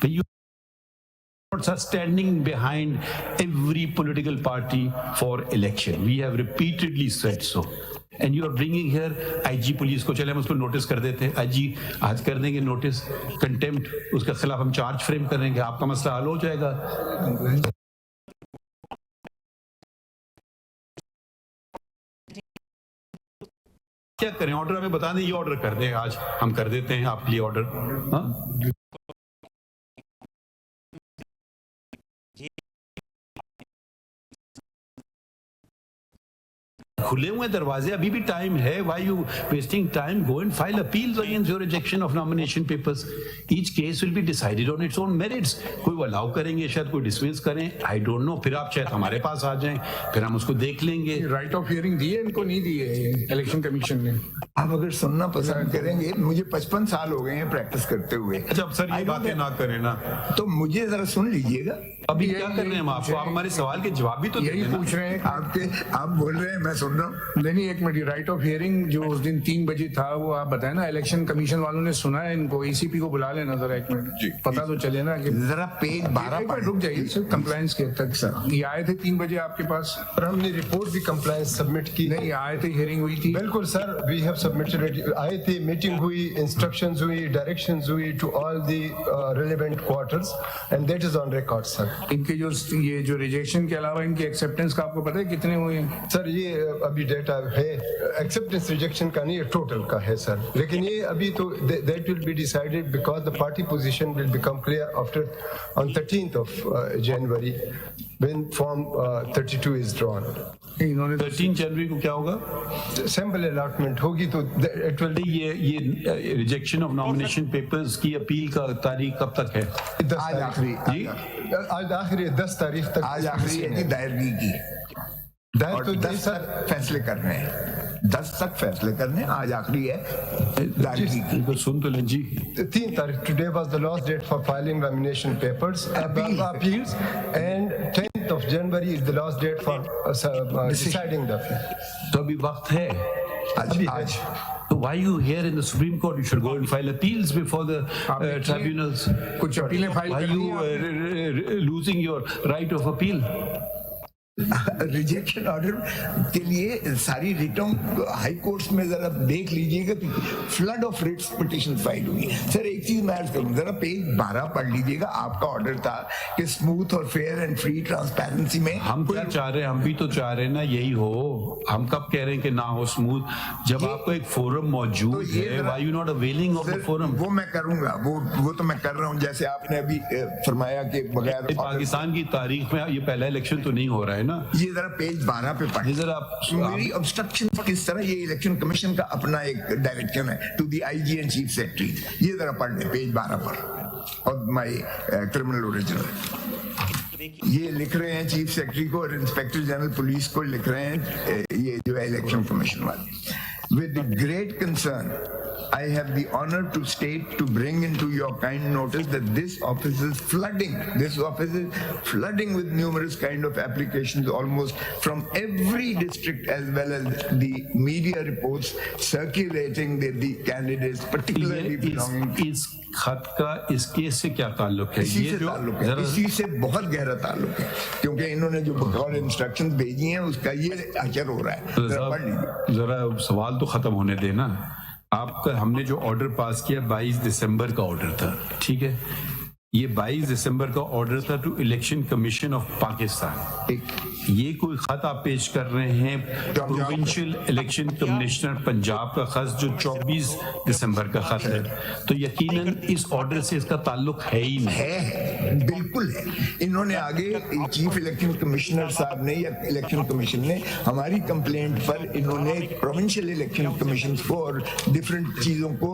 You are standing behind every political party for election. We have repeatedly said so. And you are bringing here IG police को, चले हम उसको notice कर देते हैं, IG आज कर देंगे नोटिस, कंटेम्प्ट, उसके खिलाफ हम चार्ज फ्रेम करेंगे, आपका मसला हल हो जाएगा। क्या करें, ऑर्डर हमें बता दें, ये ऑर्डर कर दें, आज हम कर देते हैं आपके लिए ऑर्डर। हाँ, खुले हुए दरवाजे, अभी भी टाइम है। Why you wasting time? Go and file appeals against your rejection of nomination papers. Each case will be decided on its own merits. कोई वो अलाउ करेंगे, शायद कोई डिसमिस करें, I don't know। फिर आप शायद हमारे पास आ जाएं, फिर हम उसको देख लेंगे। राइट ऑफ हियरिंग दी है इनको, नहीं दी है इलेक्शन कमीशन ने। आप अगर सुनना पसंद करेंगे, मुझे 55 साल हो गए हैं प्रैक्टिस करते हुए। अच्छा, अब सर ये बातें ना करें ना, तो मुझे जरा सुन लीजिएगा। अभी क्या कर रहे हैं हम आपको, आप हमारे सवाल के जवाब भी तो यही पूछ रहे हैं। आप बोल रहे हैं, मैं सुन रहा हूँ। नहीं, एक मिनट, राइट ऑफ हियरिंग जो उस दिन 3 बजे था, वो आप बताए ना, इलेक्शन कमीशन वालों ने सुना है इनको, ECP को बुला लेना जरा, एक मिनट पता तो चले ना कि जरा पेज 12 पर रुक जाइए सर, कंप्लायंस के तक सर। ये आए थे 3 बजे आपके पास, और हमने रिपोर्ट भी कंप्लायंस सबमिट की। नहीं आए थे, हियरिंग हुई थी। बिल्कुल सर, वी हैव सबमिटेड, आए थे, मीटिंग हुई, इंस्ट्रक्शंस हुई, डायरेक्शंस हुई to all the relevant quarters and that is on record sir. इनके जो रिजेक्शन के अलावा इनके एक्सेप्टेंस का आपको पता है कितने हुए हैं सर? ये अभी डेटा है, एक्सेप्टेंस रिजेक्शन का नहीं, टोटल का है सर, लेकिन ये अभी तो that will be decided because the party position will become clear after on 13th of January when form 32 is drawn। इन्होंने 13 जनवरी को क्या होगा? सैंपल अलॉटमेंट होगी तो इट विल। ये रिजेक्शन ऑफ नॉमिनेशन पेपर्स की अपील का तारीख कब तक है? आज आखिरी, आज आखिरी 10 तारीख तक आज आखिरी है कि दायरगी की, और 10 तक फैसले करने हैं, 10 तक फैसले करने, आज आखिरी है दायरगी की। तो सुन तो लें जी, 3 तारीख, today was the last date for filing nomination papers appeals and 10th of January is the last date for deciding the appeal। तो अभी वक्त है आज So why you here in the Supreme Court? You should go and file appeals before the tribunals. कुछ अपीलें file Why कर you losing your right of appeal? Rejection order के लिए सारी रिटर्न हाई कोर्ट्स में जरा देख लीजिएगा कि flood of writs petition file हुई। सर एक चीज मैं अर्ज करूं, जरा पेज 12 पढ़ लीजिएगा। आपका ऑर्डर था कि स्मूथ और फेयर एंड फ्री ट्रांसपेरेंसी में हम क्या चाह रहे हैं, हम भी तो चाह रहे हैं ना यही हो। हम कब कह रहे हैं कि ना हो स्मूथ, जब आपको एक फोरम मौजूद है, why you not availing of the forum? वो मैं करूंगा, वो तो मैं कर रहा हूं। जैसे आपने अभी फरमाया कि बगैर पाकिस्तान की तारीख में ये पहला इलेक्शन तो नहीं हो रहा है ना। ये जरा पेज 12 पे पढ़िए जरा। मेरी ऑब्स्ट्रक्शन किस तरह, ये इलेक्शन कमीशन का अपना एक डायरेक्शन है to the IG and chief secretary. ये जरा पढ़ ले पेज 12 पर, और माय क्रिमिनल ओरिजिनल। ये लिख रहे हैं चीफ सेक्रेटरी को और इंस्पेक्टर जनरल पुलिस को लिख रहे हैं, ये जो है इलेक्शन कमीशन वाले। With great concern I have the honor to state, to bring into your kind notice that this office is flooding with numerous kind of applications almost from every district, as well as the media reports circulating that the candidates particularly belonging to इस खत का इस case से क्या ताल्लुक है? इसी से ताल्लुक है, इसी से बहुत गहरा ताल्लुक है, क्योंकि इन्होंने जो बकौल इंस्ट्रक्शंस भेजी हैं उसका ये असर हो रहा है। जरा सवाल तो खत्म होने देना। आपका हमने जो ऑर्डर पास किया 22 दिसंबर का ऑर्डर था, ठीक है? ये 22 दिसंबर का ऑर्डर था to election commission of Pakistan. ये कोई खत आप पेश कर रहे हैं प्रोविंशियल इलेक्शन कमिश्नर पंजाब का खत जो 24 दिसंबर का खत है, तो यकीनन इस ऑर्डर से इसका ताल्लुक है ही नहीं। है, बिल्कुल है। इन्होंने आगे चीफ इलेक्शन कमिश्नर साहब ने या इलेक्शन कमीशन ने हमारी कंप्लेंट पर इन्होंने प्रोविंशियल इलेक्शन कमीशन को और डिफरेंट चीजों को।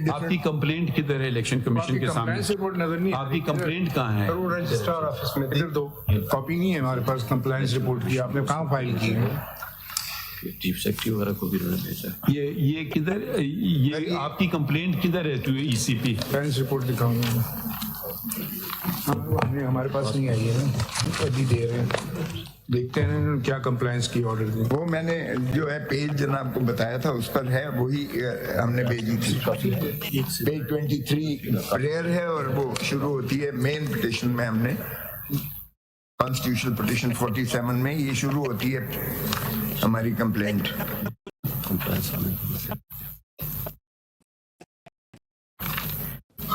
आपकी कंप्लेंट किधर है इलेक्शन कमिशन के सामने? रिपोर्ट नजर नहीं, आपकी कंप्लेंट कहाँ है? रजिस्ट्रार ऑफिस में इधर दो, कॉपी नहीं है हमारे पास कंप्लायंस रिपोर्ट की। आपने कहाँ फाइल की है? चीफ सेक्रेटरी वगैरह को भी उन्होंने भेजा। ये किधर, ये आपकी कंप्लेंट किधर है? टू ECP कंप्लायंस रिपोर्ट दिखाऊंगा, हमारे पास नहीं आई है ना, अभी दे रहे हैं। देखते हैं इन्होंने क्या कंप्लायंस की ऑर्डर दी। वो मैंने जो है पेज जनाब को बताया था उस पर है, वही हमने भेजी थी। पेज 23 प्रेयर है और वो शुरू होती है मेन पिटिशन में, हमने कॉन्स्टिट्यूशनल पिटिशन 47 में ये शुरू होती है हमारी कंप्लेंट।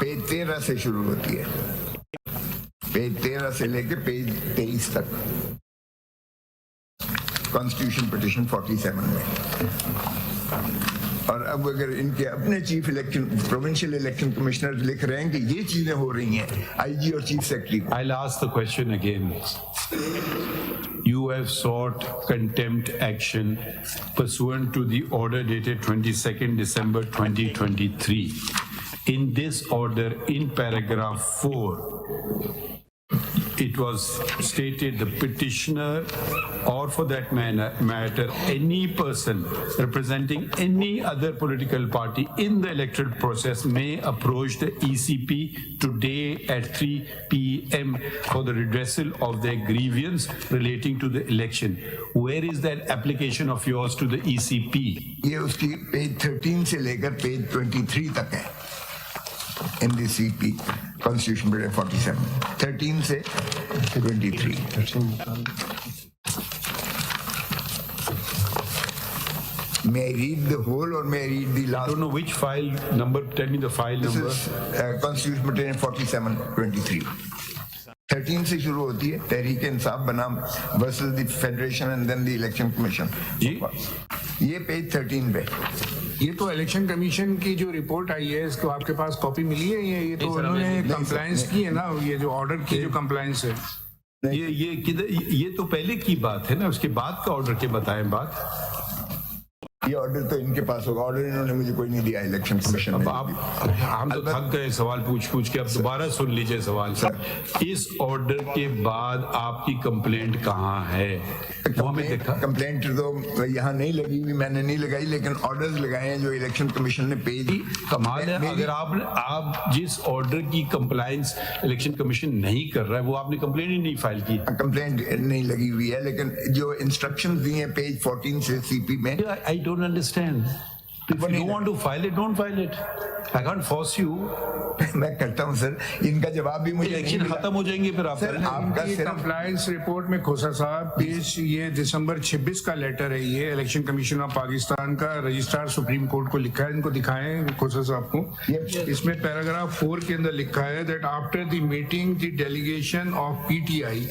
पेज 13 से शुरू होती है, पेज 13 से लेके पेज 23 तक कॉन्स्टिट्यूशन पिटिशन 47 में। और अब अगर इनके अपने chief election provincial election commissioner लिख रहे हैं कि ये चीजें हो रही हैं आईजी और चीफ सेक्रेटरी को। I'll ask the question again. You have sought contempt action pursuant to the order dated 22nd December 2023. In this order, in paragraph 4, it was stated the petitioner, or for that matter, any person representing any other political party in the electoral process may approach the ECP today at 3 p.m. for the redressal of their grievance relating to the election. Where is that application of yours to the ECP? ये उसकी page 13 से लेकर page 23 तक है in the CP Constitution Bill 47, 13 से 23. May I read the whole or may I read the I last? don't know which file number. Tell me the file This number. is Constitution Bill 47, 23. 13 से शुरू होती है, तहरीक इंसाफ बनाम versus the federation and then the election commission. जी। ये page 13 पे। ये तो इलेक्शन कमीशन की जो रिपोर्ट आई है इसको आपके पास कॉपी मिली है? ये तो उन्होंने कंप्लायंस की है ना, ये जो ऑर्डर की जो कंप्लायंस है ये किधर? ये तो पहले की बात है ना, उसके बाद का ऑर्डर के बताएं बात। ये ऑर्डर तो इनके पास होगा, ऑर्डर इन्होंने मुझे कोई नहीं दिया इलेक्शन कमीशन अब ने। आप हम तो थक गए सवाल पूछ के, अब दोबारा सुन लीजिए सवाल। इस ऑर्डर के बाद आपकी कंप्लेंट कहाँ है? वो हमें देखा। कंप्लेंट तो यहाँ नहीं लगी हुई, मैंने नहीं लगाई, लेकिन ऑर्डर्स लगाए हैं जो इलेक्शन कमीशन ने पेज। कमाल है, अगर आप जिस ऑर्डर की कंप्लायंस इलेक्शन कमीशन नहीं कर रहा है वो आपने कंप्लेंट ही नहीं फाइल की। कंप्लेंट नहीं लगी हुई है, लेकिन जो इंस्ट्रक्शंस दिए हैं पेज 14 से सीपी में। I don't understand. If you don't want to file it, don't file it. I can't force you. मैं करता हूँ सर, इनका जवाब भी मुझे इलेक्शन खत्म हो जाएंगे फिर आप सर, आपका सिर्फ कंप्लायंस रिपोर्ट में खोसा साहब पेज ये दिसंबर 26 का लेटर है, ये इलेक्शन कमीशन ऑफ पाकिस्तान का रजिस्ट्रार सुप्रीम कोर्ट को लिखा है। इनको दिखाएं खोसा साहब को। इसमें पैराग्राफ 4 के अंदर लिखा है that after the meeting the delegation of PTI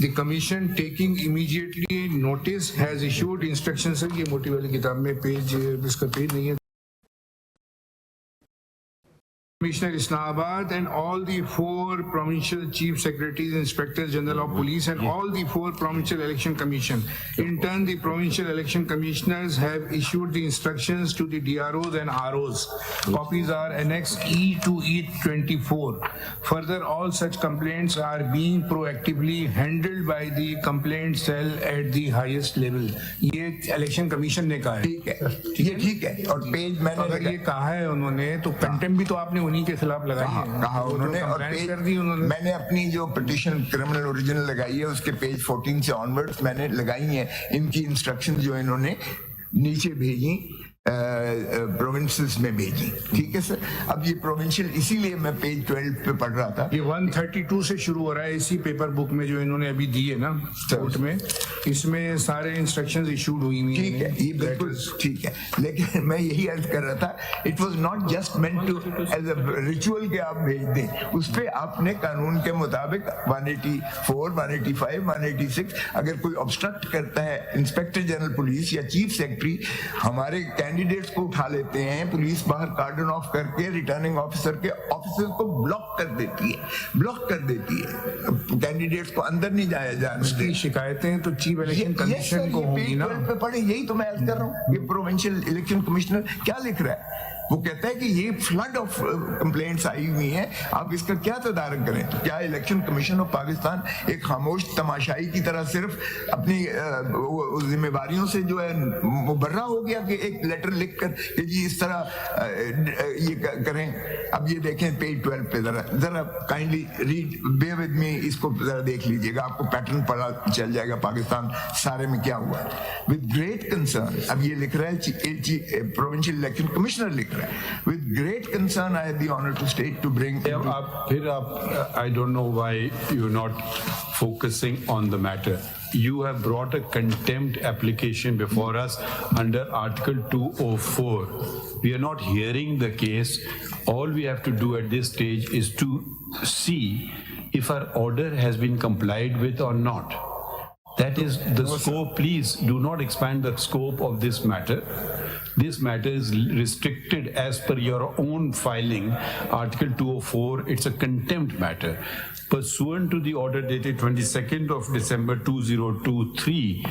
The commission taking immediately notice has issued instructions। ये मोटी वाली किताब में पेज, इसका पेज नहीं है। Commissioner Islamabad and all the 4 provincial chief secretaries, inspectors general of police and all the 4 provincial election commission. In turn, the provincial election commissioners have issued the instructions to the DROs and ROs. Copies are annexed E to E24. Further, all such complaints are being proactively handled by the complaint cell at the highest level. ये election commission ने कहा है। ठीक है, ये ठीक है। और पेज मैंने अगर ये कहा है उन्होंने तो कंटेम्प्ट भी तो आपने उन्हीं के खिलाफ लगाई है। कहा उन्होंने, और पेज पेज कर दी उन्होंने। मैंने अपनी जो पिटीशन क्रिमिनल ओरिजिनल लगाई है उसके पेज 14 से ऑनवर्ड्स मैंने लगाई है इनकी इंस्ट्रक्शन जो इन्होंने नीचे भेजी प्रोविंसेस में भेजी। ठीक है सर। अब ये प्रोविंशियल, इसीलिए मैं पेज 12 पे पढ़ रहा था। ये 132 से शुरू हो रहा है इसी पेपर बुक में जो इन्होंने अभी दी है ना कोर्ट में, इसमें सारे इंस्ट्रक्शंस इशूड हुई हुई हैं। ठीक है, ये बिल्कुल ठीक है, लेकिन मैं यही अर्ज कर रहा था, it was not just meant to as a ritual के आप भेज दें, उस पे आपने कानून के मुताबिक 184, 185, 186 अगर कोई ऑब्स्ट्रक्ट करता है, इंस्पेक्टर जनरल पुलिस या चीफ सेक्रेटरी हमारे कैंडिडेट्स को उठा लेते हैं, पुलिस बाहर कार्डन ऑफ करके रिटर्निंग ऑफिसर के ऑफिसर को ब्लॉक कर देती है, कैंडिडेट्स को अंदर नहीं जाया जाने। शिकायतें तो चीफ इलेक्शन कमीशन को होंगी ना। पे पढ़े, यही तो मैं अर्ज कर रहा हूँ। ये प्रोविंशियल इलेक्शन कमिश्नर क्या लिख रहा है? वो कहता है कि ये फ्लड ऑफ कंप्लेंट्स आई हुई हैं, आप इसका क्या तदारक करें? तो क्या इलेक्शन कमीशन ऑफ पाकिस्तान एक खामोश तमाशाई की तरह सिर्फ अपनी जिम्मेवारियों से जो है मुबर्रा हो गया कि एक लेटर लिख कर कि जी इस तरह ये करें? अब ये देखें पेज 12 पे जरा kindly read, bear with me, इसको जरा देख लीजिएगा, आपको पैटर्न पता चल जाएगा पाकिस्तान सारे में क्या हुआ। विद ग्रेट कंसर्न, अब ये लिख रहा है प्रोविंशियल इलेक्शन कमिश्नर लिख रहा है, with great concern I have the honour to state to bring. आप I don't know why you're not focusing on the matter. You have brought a contempt application before us under Article 204. We are not hearing the case. All we have to do at this stage is to see if our order has been complied with or not. That is the scope. Please do not expand the scope of this matter. This matter is restricted as per your own filing, Article 204. It's a contempt matter. Pursuant to the order dated 22nd of December 2023,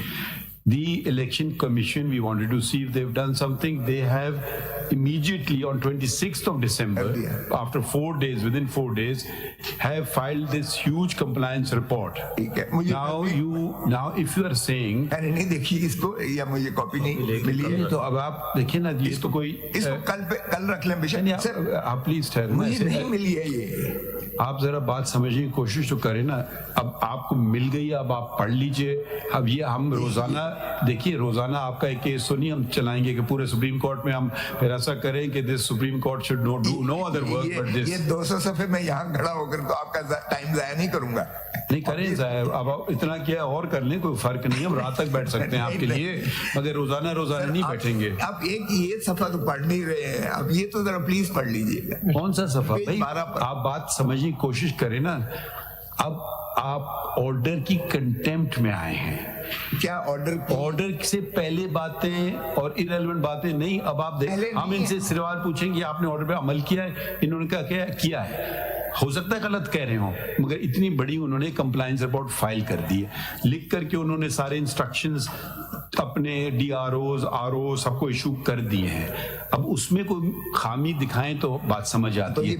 the Election Commission, we wanted to see if they've done something. They have immediately on 26th of December, after 4 days, within 4 days, have filed this huge compliance report. Now, if you are saying, मैंने नहीं देखी इसको या मुझे copy नहीं मिली, तो अब आप देखिए ना, ये तो कोई इसको कल रख लें बेशक। सर आप प्लीज ठहरे, मुझे नहीं मिली है ये। आप जरा बात समझने की कोशिश तो करें ना। अब आपको मिल गई, अब आप पढ़ लीजिए। अब ये हम रोजाना, देखिए रोजाना आपका एक केस तो नहीं हम चलाएंगे कि पूरे सुप्रीम कोर्ट में हम फिर ऐसा करें कि this supreme court should not do no other work but this. ये 200 सफे में यहाँ खड़ा होकर तो आपका टाइम जाया नहीं करूंगा। नहीं करें जाया, अब आप इतना किया और कर लें, कोई फर्क नहीं, हम रात तक बैठ सकते हैं आपके लिए, मगर रोजाना नहीं बैठेंगे। आप एक ये सफा तो पढ़ नहीं रहे हैं, अब ये तो जरा प्लीज पढ़ लीजिएगा। कौन सा सफा भाई? आप बात समझने की कोशिश करें ना। अब आप ऑर्डर की कंटेम्प्ट में आए हैं। क्या ऑर्डर से पहले बातें और इरेलेवेंट बातें नहीं। अब आप देख, हम इनसे सवाल पूछेंगे आपने ऑर्डर पे अमल किया है, इन्होंने क्या किया है। हो सकता है गलत कह रहे हो, मगर इतनी बड़ी उन्होंने कंप्लायंस रिपोर्ट फाइल कर दी है, लिख करके उन्होंने सारे इंस्ट्रक्शंस अपने DROs RO सबको इशू कर दिए हैं। अब उसमें कोई खामी दिखाएं तो बात समझ आती है।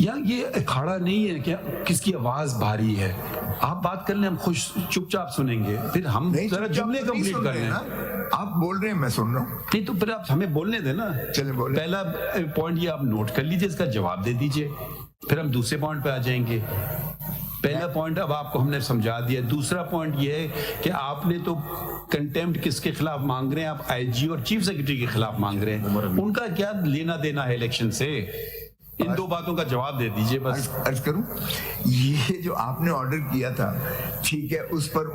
ये अखाड़ा नहीं है क्या, किसकी आवाज भारी है। आप बात कर लें, हम खुश चुपचाप सुनेंगे, फिर हम जरा जुमले कंप्लीट कर लें। आप बोल रहे हैं, मैं सुन रहा हूँ। नहीं तो फिर आप हमें बोलने देना। चलिए बोले। पहला पॉइंट ये आप नोट कर लीजिए, इसका जवाब दे दीजिए, फिर हम दूसरे पॉइंट पे आ जाएंगे। पहला पॉइंट अब आपको हमने समझा दिया। दूसरा पॉइंट ये है कि आपने तो कंटेम्प्ट किसके खिलाफ मांग रहे हैं? आप IG और चीफ सेक्रेटरी के खिलाफ मांग रहे हैं। उनका क्या लेना देना है इलेक्शन से? इन दो बातों का जवाब दे दीजिए बस। अर्ज करूं, ये जो आपने ऑर्डर किया था, ठीक है, उस पर